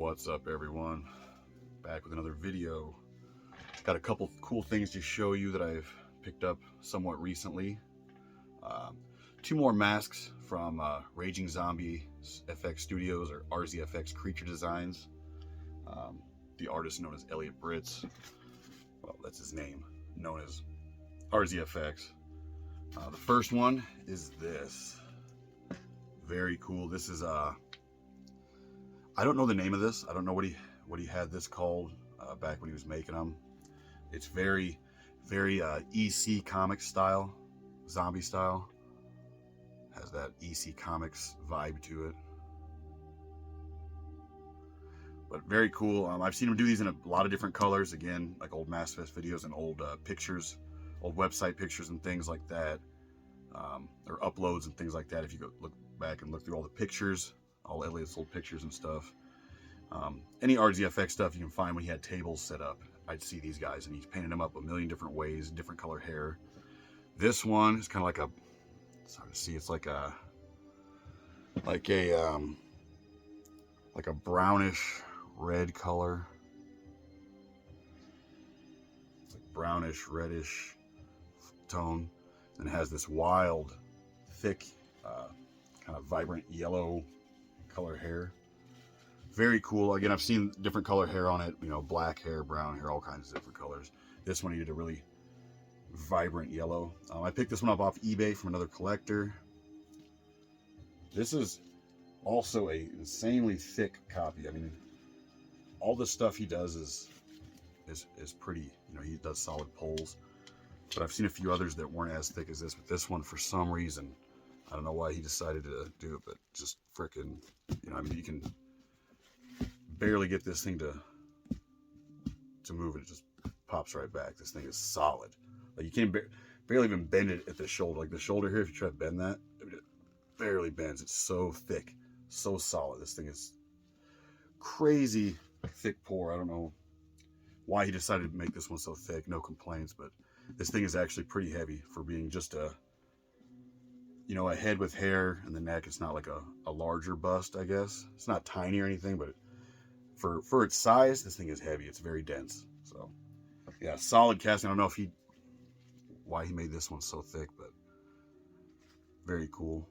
What's up, everyone? Back with another video. Got a couple cool things to show you that I've picked up somewhat recently. Two more masks from Raging Zombie FX Studios, or RZFX Creature Designs. The artist known as Elliot Britz. Well, that's his name, known as RZFX. The first one is this. Very cool. This is I don't know the name of this. I don't know what he had this called back when he was making them. It's very EC Comics style, zombie style. Has that EC Comics vibe to it. But very cool. I've seen him do these in a lot of different colors. Again, like old MassFest videos and old pictures, old website pictures and things like that. Or uploads and things like that. If you go look back and look through all the pictures, all Elliot's old pictures and stuff. Any RZFX stuff you can find when he had tables set up, I'd see these guys, and he's painted them up a million different ways, different color hair. This one is kind of like a, it's hard to see, it's like a brownish red color. It's like brownish reddish tone, and it has this wild, thick, kind of vibrant yellow color hair. Very cool. Again, I've seen different color hair on it, you know, black hair, brown hair, all kinds of different colors. This one he did a really vibrant yellow. I picked this one up off eBay from another collector. This is also a insanely thick copy. I mean, all the stuff he does is pretty, you know, he does solid pulls. But I've seen a few others that weren't as thick as this, but this one, for some reason, I don't know why he decided to do it, but just freaking, you know, I mean, you can barely get this thing to move, and it just pops right back. This thing is solid. Like, you can't barely even bend it at the shoulder. Like the shoulder here, if you try to bend that, it barely bends. It's so thick, so solid. This thing is crazy thick pour. I don't know why he decided to make this one so thick. No complaints, but this thing is actually pretty heavy for being just a, you know, a head with hair and the neck. It's not like a larger bust, I guess. It's not tiny or anything, but for its size, this thing is heavy. It's very dense. So yeah, solid casting. I don't know why he made this one so thick, but very cool.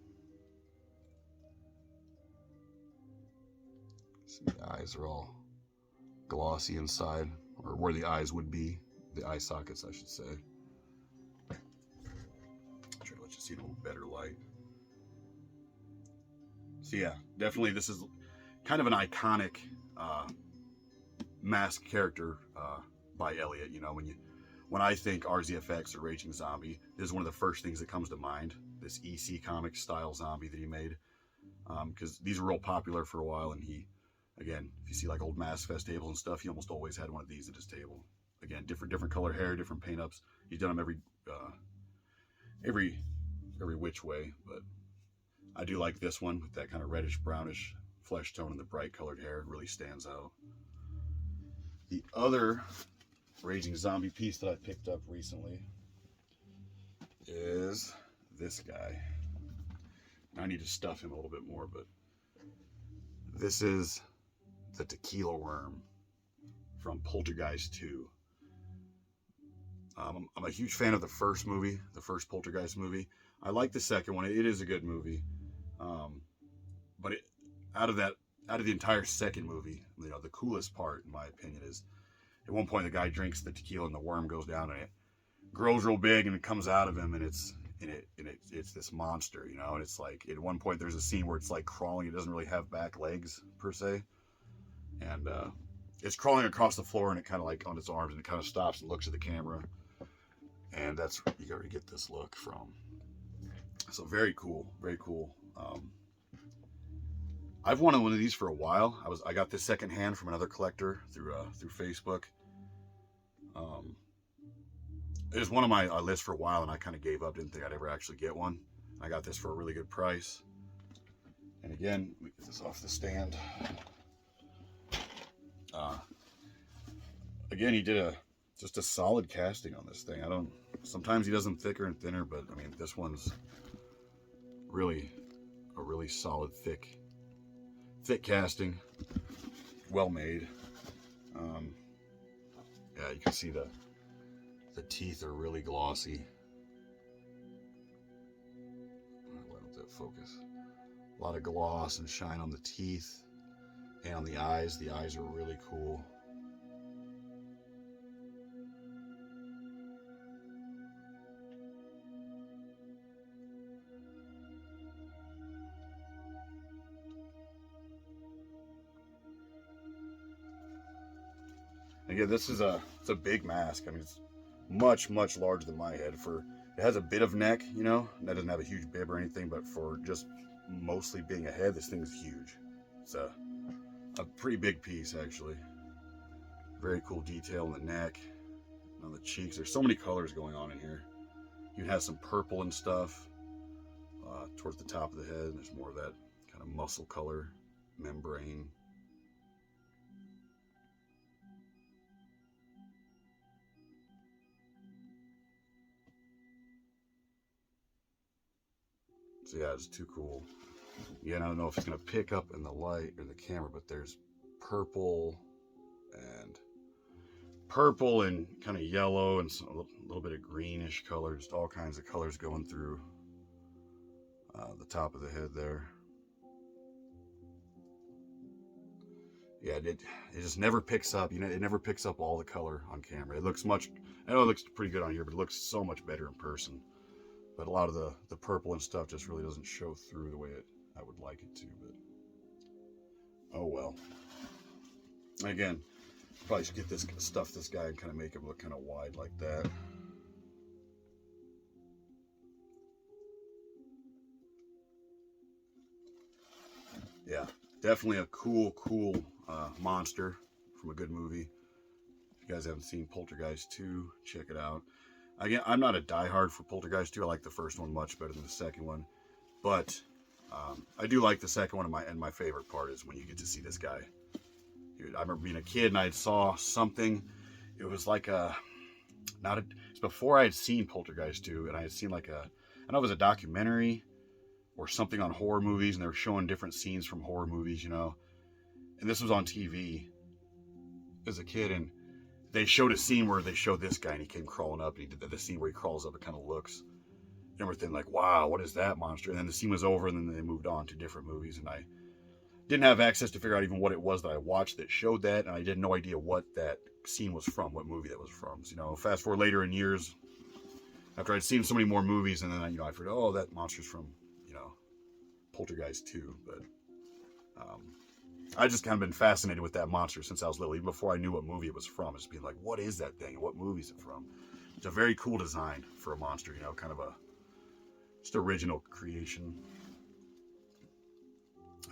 See, the eyes are all glossy inside, or where the eyes would be, the eye sockets, I should say. Try to let you see it in a little better light. So yeah, definitely this is kind of an iconic mask character by Elliot. You know, when I think RZFX or Raging Zombie, this is one of the first things that comes to mind. This EC Comics style zombie that he made, because these were real popular for a while, and he, again, if you see like old MassFest tables and stuff, he almost always had one of these at his table. Again, different color hair, different paint ups. He's done them every which way, but I do like this one with that kind of reddish brownish flesh tone and the bright colored hair. It really stands out. The other Raging Zombie piece that I picked up recently is this guy. I need to stuff him a little bit more, but this is the Tequila Worm from Poltergeist 2. I'm a huge fan of the first movie, the first Poltergeist movie. I like the second one. It is a good movie. But out of the entire second movie, you know, the coolest part, in my opinion, is at one point the guy drinks the tequila and the worm goes down and it grows real big and it comes out of him, and it's this monster, you know. And it's like, at one point there's a scene where it's like crawling. It doesn't really have back legs per se, and it's crawling across the floor, and it kind of like on its arms, and it kind of stops and looks at the camera, and that's where you gotta get this look from. So very cool, very cool. I've wanted one of these for a while. I got this secondhand from another collector through Facebook. It was one of my lists for a while, and I kind of gave up. Didn't think I'd ever actually get one. I got this for a really good price. And again, let me get this off the stand. Again, he did just a solid casting on this thing. Sometimes he does them thicker and thinner, but I mean, this one's really a really solid thick casting. well made. Yeah, you can see the teeth are really glossy. Why don't that focus? A lot of gloss and shine on the teeth and on the eyes. The eyes are really cool. Again, this is it's a big mask. I mean, it's much larger than my head. It has a bit of neck, you know, and that doesn't have a huge bib or anything, but for just mostly being a head, this thing is huge. It's a pretty big piece, actually. Very cool detail in the neck, on the cheeks. There's so many colors going on in here. You have some purple and stuff towards the top of the head. There's more of that kind of muscle color, membrane. So yeah, it's too cool. Yeah, I don't know if it's gonna pick up in the light or the camera, but there's purple and kind of yellow and a little bit of greenish color, just all kinds of colors going through the top of the head there. Yeah, it just never picks up, you know, it never picks up all the color on camera. It looks I know it looks pretty good on here, but it looks so much better in person. But a lot of the purple and stuff just really doesn't show through the way I would like it to, but oh well. Again, probably should get this guy and kind of make him look kind of wide like that. Yeah, definitely a cool monster from a good movie. If you guys haven't seen Poltergeist 2, check it out. Again, I'm not a diehard for Poltergeist 2. I like the first one much better than the second one. But I do like the second one, and my favorite part is when you get to see this guy. Dude, I remember being a kid and I saw something. It was like it's before I had seen Poltergeist 2, and I had seen I don't know if it was a documentary or something on horror movies, and they were showing different scenes from horror movies, you know. And this was on TV as a kid, and they showed a scene where they showed this guy and he came crawling up, and he did the scene where he crawls up and kind of looks and everything, like, wow, what is that monster? And then the scene was over, and then they moved on to different movies, and I didn't have access to figure out even what it was that I watched that showed that, and I had no idea what that scene was from, what movie that was from. So, you know, fast forward later in years, after I'd seen so many more movies, and then I figured, oh, that monster's from, you know, Poltergeist 2, but I just kind of been fascinated with that monster since I was little, even before I knew what movie it was from. Just being like, what is that thing? What movie is it from? It's a very cool design for a monster, you know, kind of just original creation.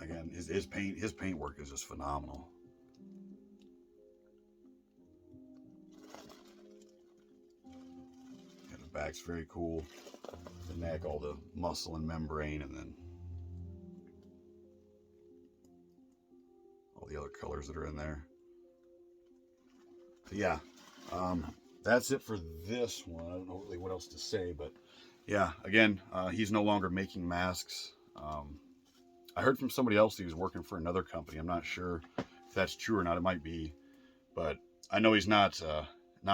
Again, his paint work is just phenomenal. Yeah, the back's very cool. The neck, all the muscle and membrane, and then all the other colors that are in there. But yeah, that's it for this one. I don't know really what else to say, but yeah, again, he's no longer making masks. I heard from somebody else he was working for another company. I'm not sure if that's true or not. It might be, but I know he's not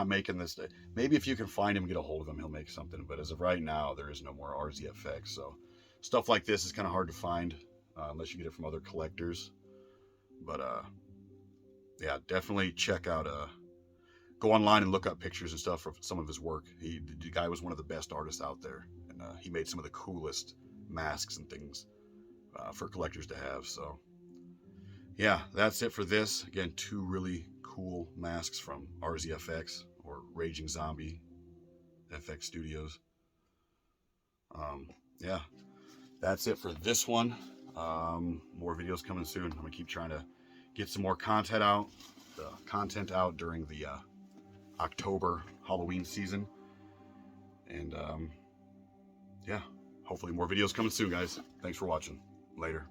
making this. Maybe if you can find him, get a hold of him, he'll make something. But as of right now, there is no more RZFX. So stuff like this is kind of hard to find unless you get it from other collectors. But yeah, definitely check out. Go online and look up pictures and stuff for some of his work. The guy was one of the best artists out there, and he made some of the coolest masks and things for collectors to have. So yeah, that's it for this. Again, 2 really cool masks from RZFX, or Raging Zombie FX Studios. Yeah, that's it for this one. More videos coming soon. I'm gonna keep trying to get some more content out during the October Halloween season, and yeah, hopefully more videos coming soon, guys. Thanks for watching. Later.